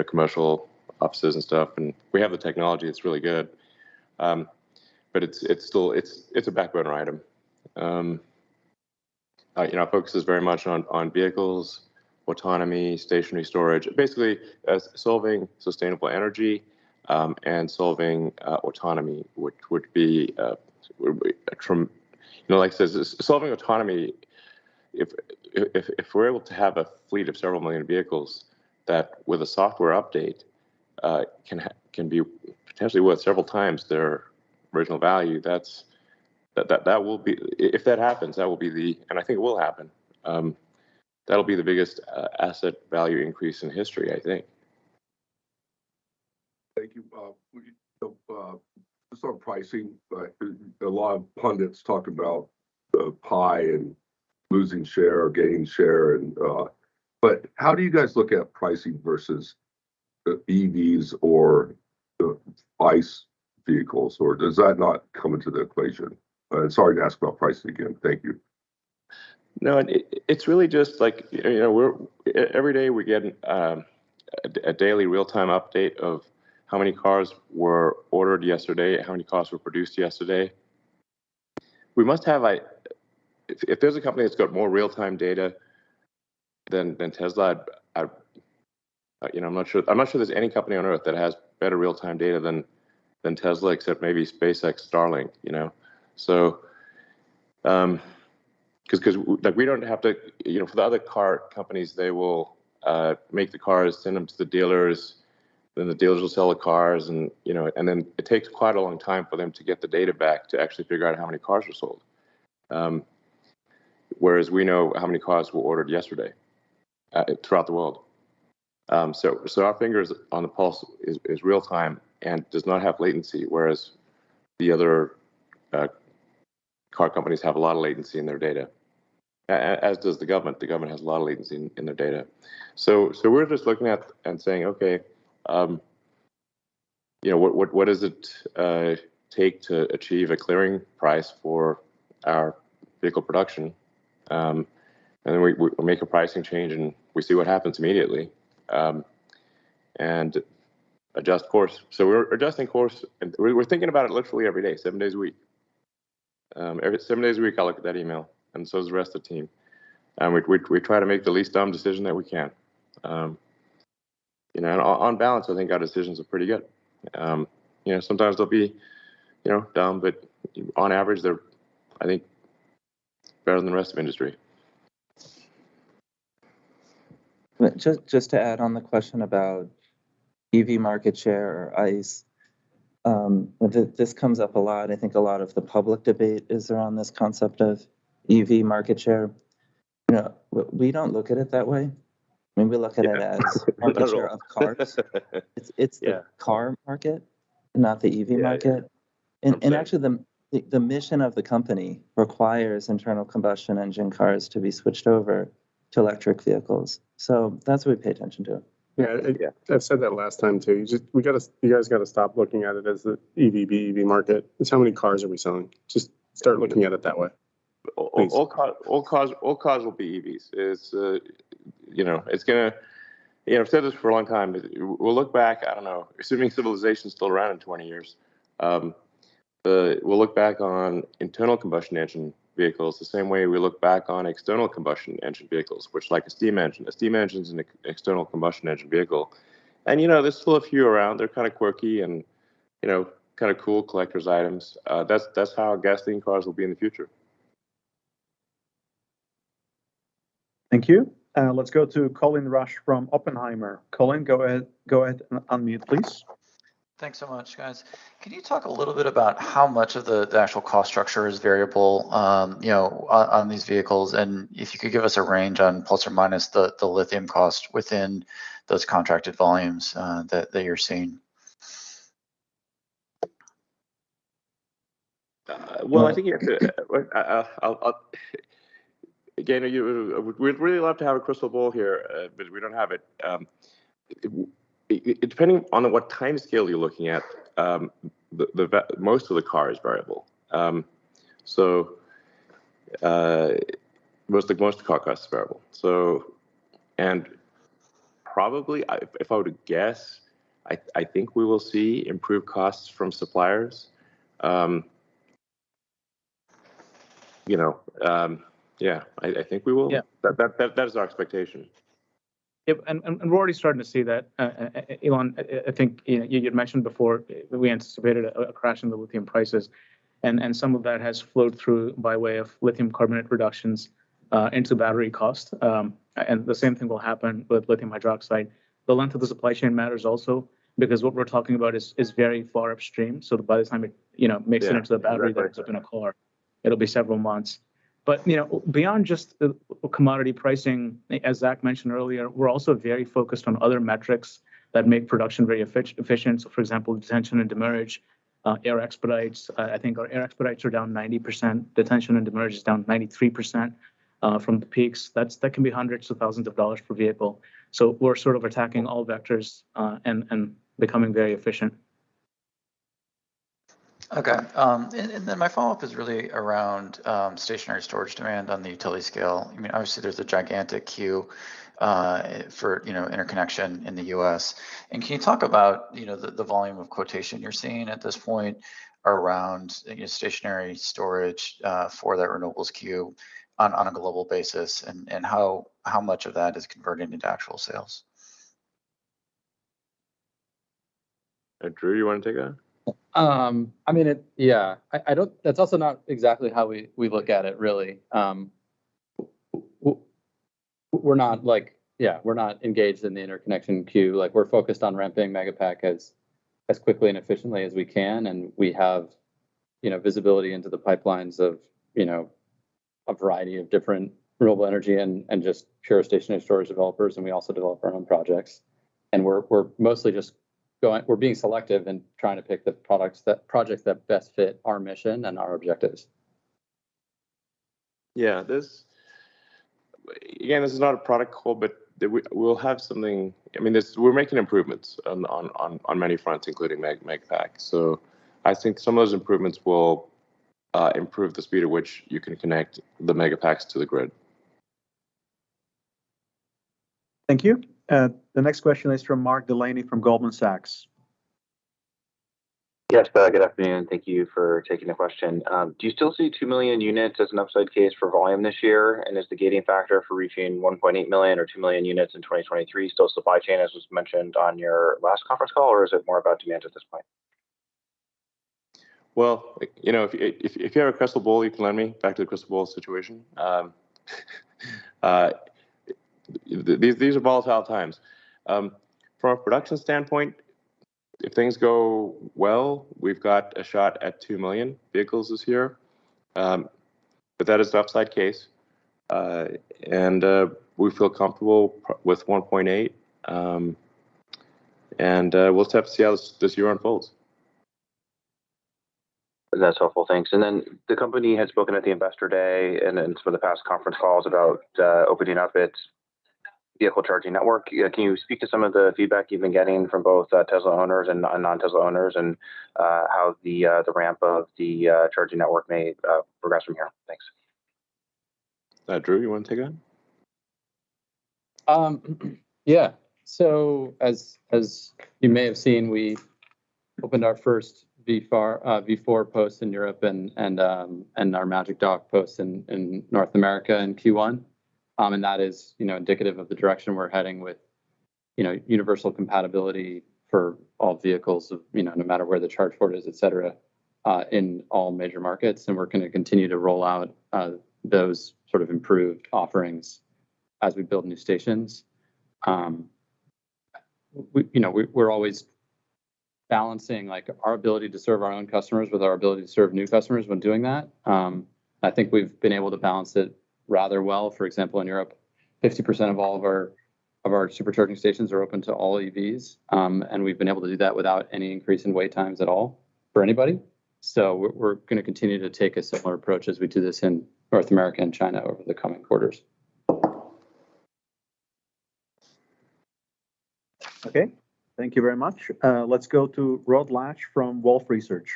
commercial offices and stuff. And we have the technology; it's really good. But it's a back burner item. Our focus is very much on vehicles, autonomy, stationary storage, basically solving sustainable energy and solving autonomy, which would be like I said, solving autonomy. If we're able to have a fleet of several million vehicles that, with a software update, can be potentially worth several times their original value, that will be, if that happens, that will be and I think it will happen. That'll be the biggest asset value increase in history, I think. Thank you. Just on pricing, a lot of pundits talk about pie and losing share or gaining share, but how do you guys look at pricing versus EVs or ICE vehicles, or does that not come into the equation? Sorry to ask about pricing again. Thank you. No, it's really just like, every day we get a daily real-time update of how many cars were ordered yesterday, how many cars were produced yesterday. We must have, if there's a company that's got more real-time data than Tesla, I'm not sure there's any company on earth that has better real-time data than Tesla, except maybe SpaceX, Starlink. So because like we don't have to, for the other car companies, they will make the cars, send them to the dealers, then the dealers will sell the cars, and and then it takes quite a long time for them to get the data back to actually figure out how many cars were sold. Whereas we know how many cars were ordered yesterday throughout the world. So our fingers on the pulse is real time and does not have latency, whereas the other car companies have a lot of latency in their data, as does the government. The government has a lot of latency in their data. So we're just looking at and saying, okay, what does it take to achieve a clearing price for our vehicle production? And then we make a pricing change and we see what happens immediately, and adjust course. So we're adjusting course, and we're thinking about it literally every day, 7 days a week. Every 7 days a week, I look at that email, and so does the rest of the team. And we try to make the least dumb decision that we can. And on balance, I think our decisions are pretty good. Sometimes they'll be, dumb, but on average, they're, I think, better than the rest of industry. But just to add on the question about EV market share or ICE, this comes up a lot. I think a lot of the public debate is around this concept of EV market share. We don't look at it that way. I mean, we look at it as market share of cars. It's the car market, not the EV market. And actually, the mission of the company requires internal combustion engine cars to be switched over to electric vehicles. So that's what we pay attention to. Yeah, I've said that last time too. You guys got to stop looking at it as the EV BEV market. It's how many cars are we selling? Just start looking at it that way. All cars will be EVs. It's it's gonna. I've said this for a long time. We'll look back. I don't know. Assuming civilization's still around in 20 years, we'll look back on internal combustion engine vehicles the same way we look back on external combustion engine vehicles, which like a steam engine. A steam engine is an external combustion engine vehicle, and there's still a few around. They're kind of quirky and kind of cool collector's items. That's how gasoline cars will be in the future. Thank you. Let's go to Colin Rush from Oppenheimer. Colin, go ahead and unmute, please. Thanks so much, guys. Can you talk a little bit about how much of the actual cost structure is variable, on these vehicles, and if you could give us a range on plus or minus the lithium cost within those contracted volumes that you're seeing? Well, I think you have to. Again, we'd really love to have a crystal ball here, but we don't have it. Depending on what time scale you're looking at, most of the car is variable. So most of the car cost is variable. So, and probably, if I were to guess, I think we will see improved costs from suppliers. Yeah, I think we will. Yeah. That is our expectation. Yep, and we're already starting to see that. Elon, I think you had mentioned before we anticipated a crash in the lithium prices, and some of that has flowed through by way of lithium carbonate reductions into battery cost. And the same thing will happen with lithium hydroxide. The length of the supply chain matters also, because what we're talking about is very far upstream. So by the time it makes it into the battery that ends up in a car, it'll be several months. But beyond just the commodity pricing, as Zach mentioned earlier, we're also very focused on other metrics that make production very efficient. So, for example, detention and demurrage, air expedites. I think our air expedites are down 90%. Detention and demurrage is down 93% from the peaks. That can be hundreds of thousands of dollars per vehicle. So we're sort of attacking all vectors and becoming very efficient. Okay, and then my follow-up is really around stationary storage demand on the utility scale. I mean, obviously there's a gigantic queue for interconnection in the U.S. And can you talk about the volume of quotation you're seeing at this point around stationary storage for that renewables queue on a global basis, and how much of that is converting into actual sales? Drew, you want to take that? I mean, I don't. That's also not exactly how we look at it, really. We're not we're not engaged in the interconnection queue. Like, we're focused on ramping Megapack as quickly and efficiently as we can, and we have visibility into the pipelines of a variety of different renewable energy and just pure stationary storage developers, and we also develop our own projects. And we're mostly just we're being selective and trying to pick the projects that best fit our mission and our objectives. Yeah, this is not a product call, but we'll have something. I mean, we're making improvements on many fronts, including Megapack. So I think some of those improvements will improve the speed at which you can connect the Megapacks to the grid. Thank you. The next question is from Mark Delaney from Goldman Sachs. Yes, good afternoon. Thank you for taking the question. Do you still see 2 million units as an upside case for volume this year? And is the gating factor for reaching 1.8 million or 2 million units in 2023 still supply chain, as was mentioned on your last conference call, or is it more about demand at this point? Well, if you have a crystal ball, you can lend me back to the crystal ball situation. These are volatile times. From a production standpoint, if things go well, we've got a shot at 2 million vehicles this year. But that is the upside case. And we feel comfortable with 1.8. And we'll have to see how this year unfolds. That's helpful. Thanks. And then the company had spoken at the Investor Day and some of the past conference calls about opening up its vehicle charging network. Can you speak to some of the feedback you've been getting from both Tesla owners and non-Tesla owners, and how the ramp of the charging network may progress from here? Thanks. Drew, you want to take that? Yeah. So as you may have seen, we opened our first V4 post in Europe and our Magic Dock post in North America in Q1, and that is indicative of the direction we're heading with universal compatibility for all vehicles of no matter where the charge port is, et cetera, in all major markets, and we're going to continue to roll out those sort of improved offerings as we build new stations. We're always balancing like our ability to serve our own customers with our ability to serve new customers when doing that. I think we've been able to balance it rather well. For example, in Europe, 50% of all of our supercharging stations are open to all EVs, and we've been able to do that without any increase in wait times at all for anybody. So we're going to continue to take a similar approach as we do this in North America and China over the coming quarters. Okay, thank you very much. Let's go to Rod Lache from Wolfe Research.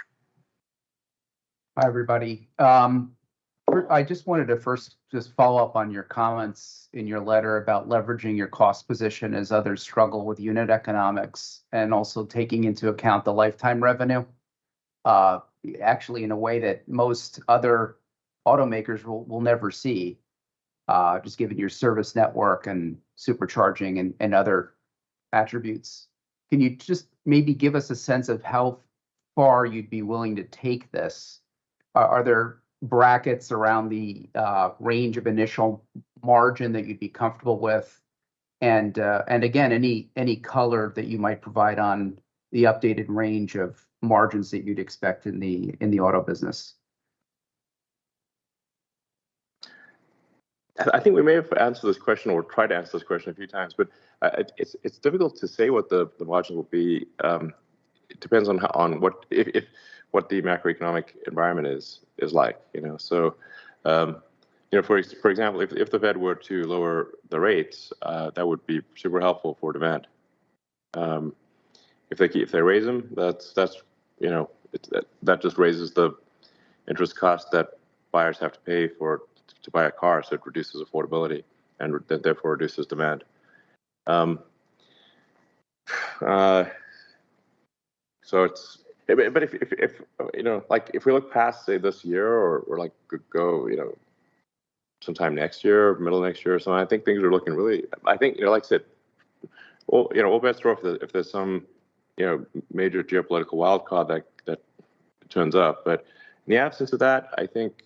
Hi, everybody. I just wanted to first just follow up on your comments in your letter about leveraging your cost position as others struggle with unit economics, and also taking into account the lifetime revenue, actually in a way that most other automakers will never see, just given your service network and supercharging and other attributes. Can you just maybe give us a sense of how far you'd be willing to take this? Are there brackets around the range of initial margin that you'd be comfortable with? And again, any color that you might provide on the updated range of margins that you'd expect in the auto business? I think we may have answered this question or tried to answer this question a few times, but it's difficult to say what the margin will be. It depends on what the macroeconomic environment is like. So for example, if the Fed were to lower the rates, that would be super helpful for demand. If they raise them, that just raises the interest cost that buyers have to pay to buy a car, so it reduces affordability and therefore reduces demand. So it's, but if we look past, say, this year or like go sometime next year, middle of next year or something, I think things are looking really. I think like I said, all bets are off if there's some major geopolitical wild card that turns up. But in the absence of that, I think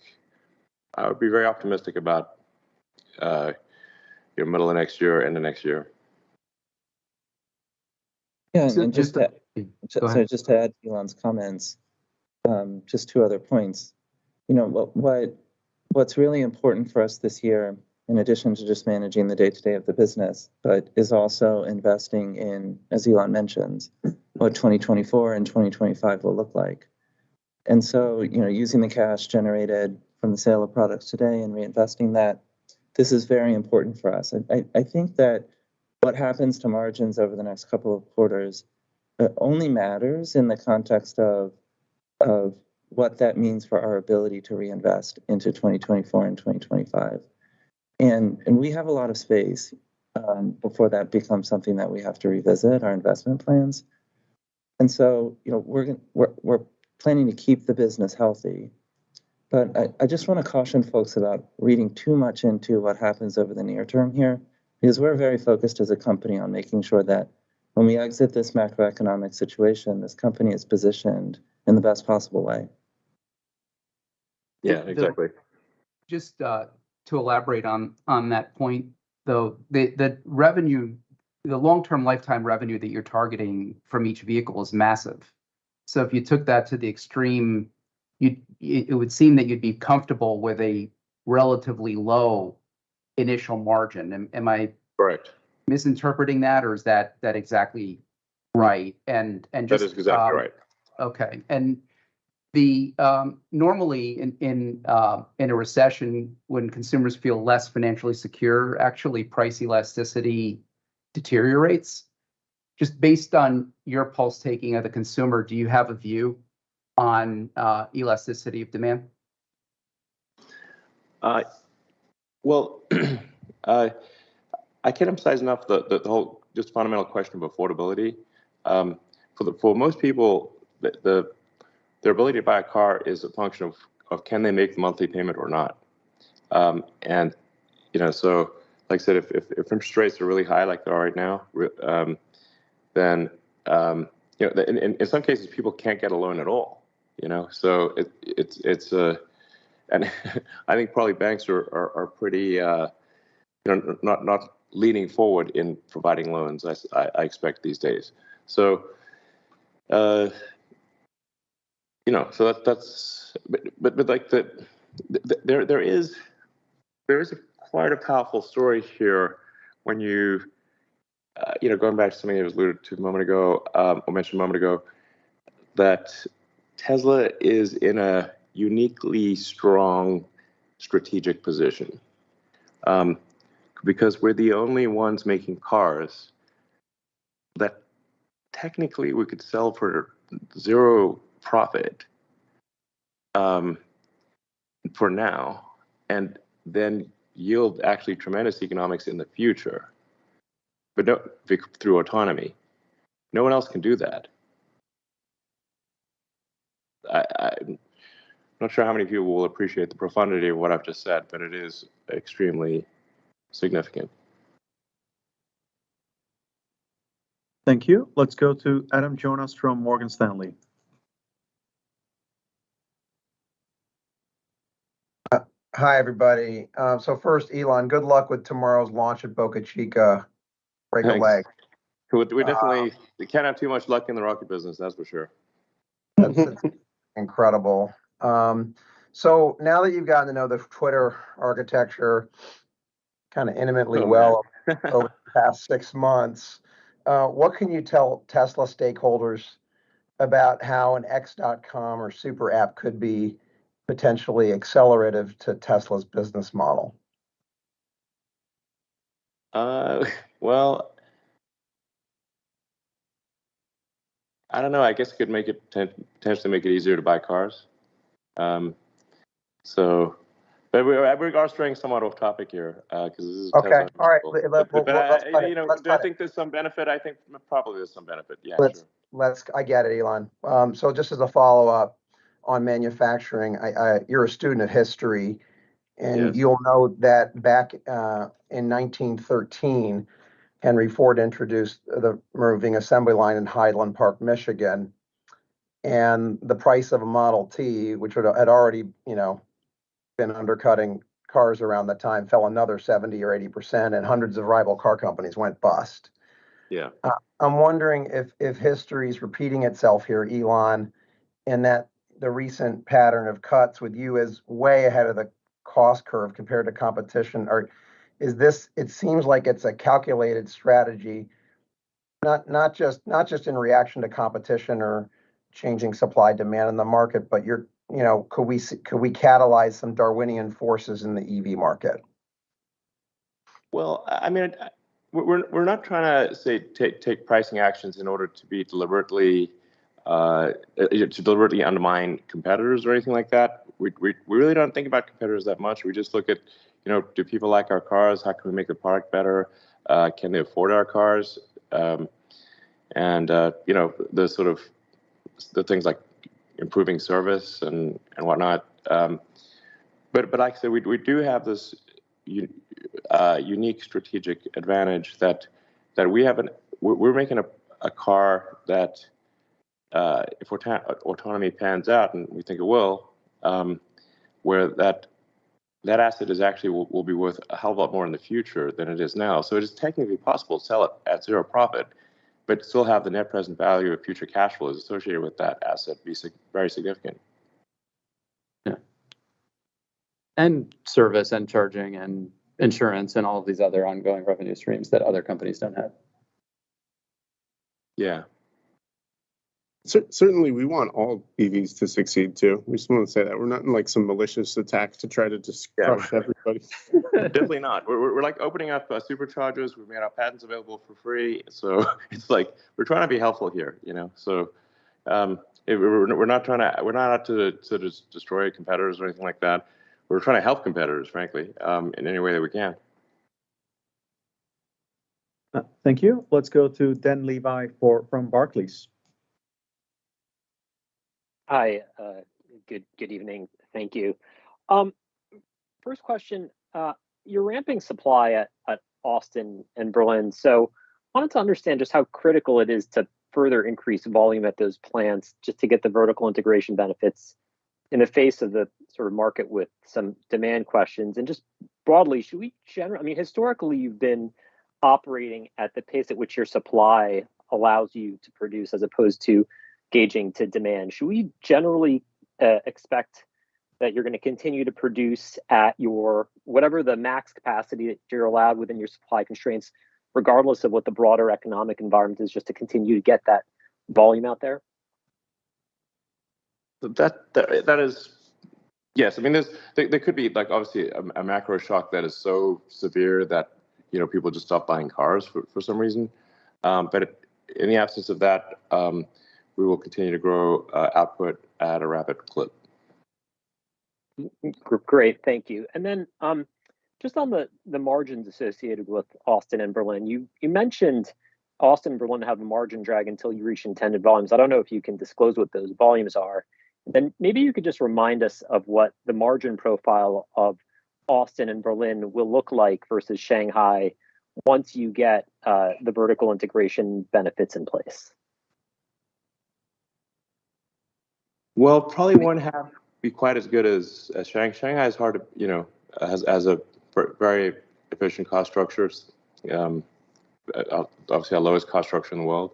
I would be very optimistic about middle of next year, end of next year. Yeah, and just to add to Elon's comments, just two other points. What's really important for us this year, in addition to just managing the day-to-day of the business, but is also investing in, as Elon mentions, what 2024 and 2025 will look like. And so, using the cash generated from the sale of products today and reinvesting that, this is very important for us. I think that what happens to margins over the next couple of quarters only matters in the context of what that means for our ability to reinvest into 2024 and 2025. And we have a lot of space before that becomes something that we have to revisit our investment plans. And so, we're planning to keep the business healthy. But I just want to caution folks about reading too much into what happens over the near term here, because we're very focused as a company on making sure that when we exit this macroeconomic situation, this company is positioned in the best possible way. Yeah, exactly. Just to elaborate on that point, though, the revenue, the long-term lifetime revenue that you're targeting from each vehicle is massive. So if you took that to the extreme, it would seem that you'd be comfortable with a relatively low initial margin. Am I correct misinterpreting that, or is that exactly right? And just, that is exactly right. Okay. And The normally in a recession, when consumers feel less financially secure, actually price elasticity deteriorates. Just based on your pulse taking of the consumer, do you have a view on elasticity of demand? Well, I can't emphasize enough the whole just fundamental question of affordability. For most people, their ability to buy a car is a function of can they make the monthly payment or not. And so like I said, if interest rates are really high like they are right now, then in some cases people can't get a loan at all. So it's and I think probably banks are pretty not leaning forward in providing loans. I expect these days. So so that's but like there is quite a powerful story here when you going back to something that was alluded to a moment ago or mentioned a moment ago, that Tesla is in a uniquely strong strategic position because we're the only ones making cars that technically we could sell for zero profit for now, and then yield actually tremendous economics in the future, but no, through autonomy. No one else can do that. I'm not sure how many people will appreciate the profundity of what I've just said, but it is extremely significant. Thank you. Let's go to Adam Jonas from Morgan Stanley. Hi, everybody. So first, Elon, good luck with tomorrow's launch at Boca Chica. Break a leg. We definitely can't have too much luck in the rocket business, that's for sure. That's incredible. So now that you've gotten to know the Twitter architecture kind of intimately over the past 6 months, what can you tell Tesla stakeholders about how an X.com or super app could be potentially accelerative to Tesla's business model? Well, I don't know. I guess it could make it potentially make it easier to buy cars. But we are straying somewhat off topic here because this is okay. Tesla. All right. Do I think there's some benefit? I think probably there's some benefit. Yeah, sure. I get it, Elon. So just as a follow-up on manufacturing, you're a student of history, and Yes. You'll know that back in 1913, Henry Ford introduced the moving assembly line in Highland Park, Michigan, and the price of a Model T, which had already, been undercutting cars around the time, fell another 70 or 80%, and hundreds of rival car companies went bust. Yeah. I'm wondering if history is repeating itself here, Elon, and that the recent pattern of cuts with you is way ahead of the cost curve compared to competition, or is this? It seems like it's a calculated strategy, not just in reaction to competition or changing supply demand in the market, but could we catalyze some Darwinian forces in the EV market? Well, I mean, we're not trying to say take pricing actions in order to be deliberately undermine competitors or anything like that. We really don't think about competitors that much. We just look at, do people like our cars? How can we make the product better? Can they afford our cars? The sort of the things like improving service and whatnot. But like I said, we do have this unique strategic advantage that we're making a car that if autonomy pans out, and we think it will, where that asset is actually will be worth a hell of a lot more in the future than it is now. So it is technically possible to sell it at zero profit, but still have the net present value of future cash flows associated with that asset be very significant. Yeah. And service and charging and insurance and all of these other ongoing revenue streams that other companies don't have. Yeah. Certainly, we want all EVs to succeed too. We just want to say that we're not in like some malicious attack to try to just crush everybody. Definitely not. We're like opening up superchargers. We've made our patents available for free. So it's like we're trying to be helpful here, you know. So we're not out to just destroy competitors or anything like that. We're trying to help competitors, frankly, in any way that we can. Thank you. Let's go to Dan Levi from Barclays. Hi, good evening. Thank you. First question, you're ramping supply at Austin and Berlin, so wanted to understand just how critical it is to further increase volume at those plants just to get the vertical integration benefits in the face of the sort of market with some demand questions. And just broadly, should we I mean, historically, you've been operating at the pace at which your supply allows you to produce as opposed to gauging to demand. Should we generally expect that you're going to continue to produce at your whatever the max capacity that you're allowed within your supply constraints, regardless of what the broader economic environment is, just to continue to get that volume out there? That is, yes. I mean, there could be like obviously a macro shock that is so severe that people just stop buying cars for some reason. But in the absence of that, we will continue to grow output at a rapid clip. Great, thank you. And then just on the margins associated with Austin and Berlin, you mentioned Austin and Berlin have a margin drag until you reach intended volumes. I don't know if you can disclose what those volumes are. And then maybe you could just remind us of what the margin profile of Austin and Berlin will look like versus Shanghai once you get the vertical integration benefits in place. Well, probably won't be quite as good as Shanghai. Shanghai is hard to, has a very efficient cost structures. Obviously our lowest cost structure in the world.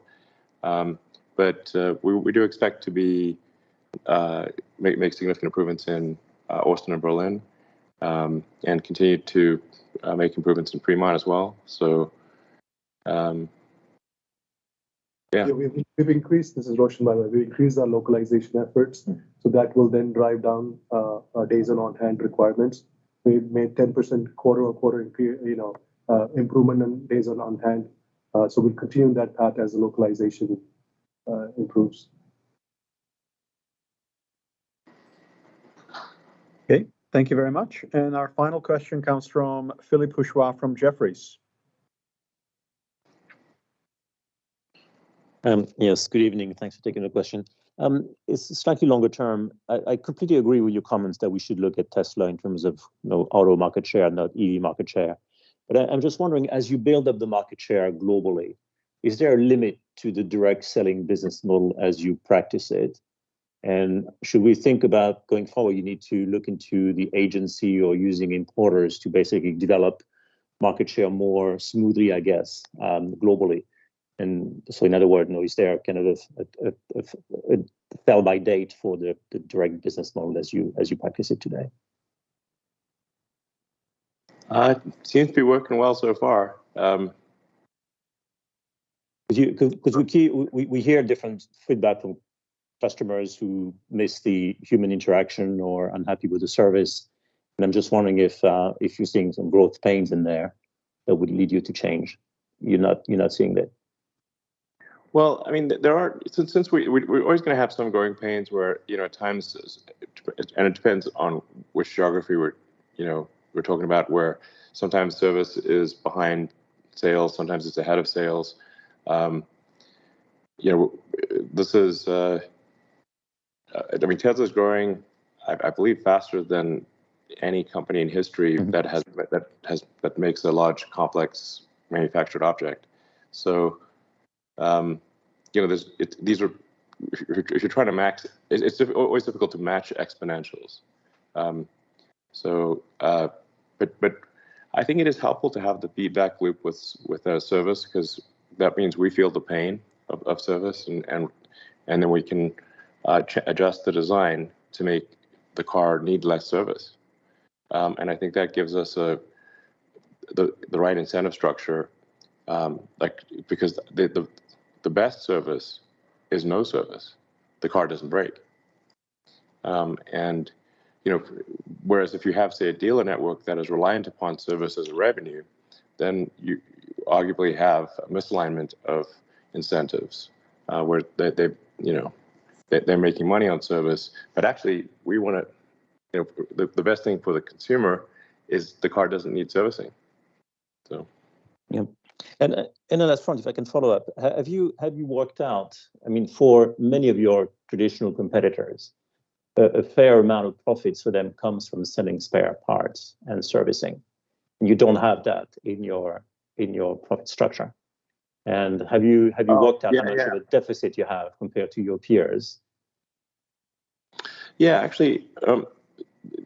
But we do expect to be make significant improvements in Austin and Berlin, and continue to make improvements in Fremont as well. So, yeah, we've increased. This is Roshan, by the way. We increased our localization efforts, so that will then drive down our days on hand requirements. We made 10% quarter-over-quarter improvement in days on hand. So we'll continue that path as the localization improves. Okay, thank you very much. And our final question comes from Philippe Houchois from Jefferies. Yes, good evening. Thanks for taking the question. It's slightly longer term. I completely agree with your comments that we should look at Tesla in terms of auto market share, not EV market share. But I'm just wondering, as you build up the market share globally, is there a limit to the direct selling business model as you practice it? And should we think about going forward, you need to look into the agency or using importers to basically develop market share more smoothly, I guess, globally? And so, in other words, is there kind of a sell by date for the direct business model as you practice it today? It seems to be working well so far. Because we hear different feedback from customers who miss the human interaction or unhappy with the service, and I'm just wondering if you're seeing some growth pains in there that would lead you to change. You're not seeing that. Well, I mean, there are, since we're always going to have some growing pains where, at times, and it depends on which geography we're talking about, where sometimes service is behind sales, sometimes it's ahead of sales. This is, I mean, Tesla's growing, I believe, faster than any company in history that makes a large, complex manufactured object. So, these are, if you're trying to max, it's always difficult to match exponentials. But I think it is helpful to have the feedback loop with our service, because that means we feel the pain of service, and then we can adjust the design to make the car need less service. And I think that gives us the right incentive structure, because the best service is no service. The car doesn't break. And whereas if you have, say, a dealer network that is reliant upon service as a revenue, then you arguably have a misalignment of incentives where they're making money on service, but actually we want to, the best thing for the consumer is the car doesn't need servicing. So. Yeah. And on that front, if I can follow up, have you worked out, I mean, for many of your traditional competitors, a fair amount of profits for them comes from selling spare parts and servicing. And you don't have that in your profit structure. And have you worked out how much of a deficit you have compared to your peers? Yeah, actually, I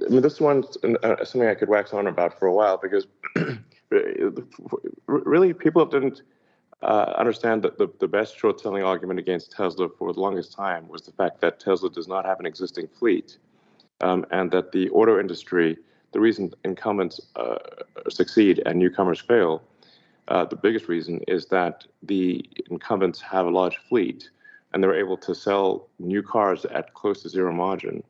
mean, this one's something I could wax on about for a while, because really people didn't understand that the best short-selling argument against Tesla for the longest time was the fact that Tesla does not have an existing fleet, and that the auto industry, the reason incumbents succeed and newcomers fail, the biggest reason is that the incumbents have a large fleet, and they're able to sell new cars at close to zero margin,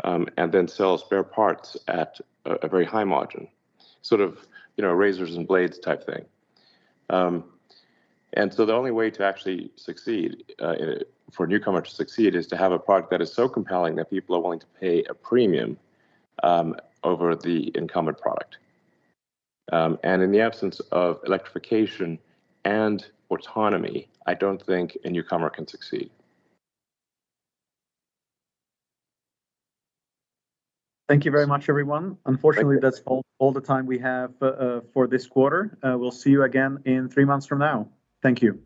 and then sell spare parts at a very high margin, sort of razors and blades type thing. And so the only way to actually succeed, for a newcomer to succeed, is to have a product that is so compelling that people are willing to pay a premium over the incumbent product. And in the absence of electrification and autonomy, I don't think a newcomer can succeed. Thank you very much, everyone. Unfortunately, that's all the time we have for this quarter. We'll see you again in 3 months from now. Thank you.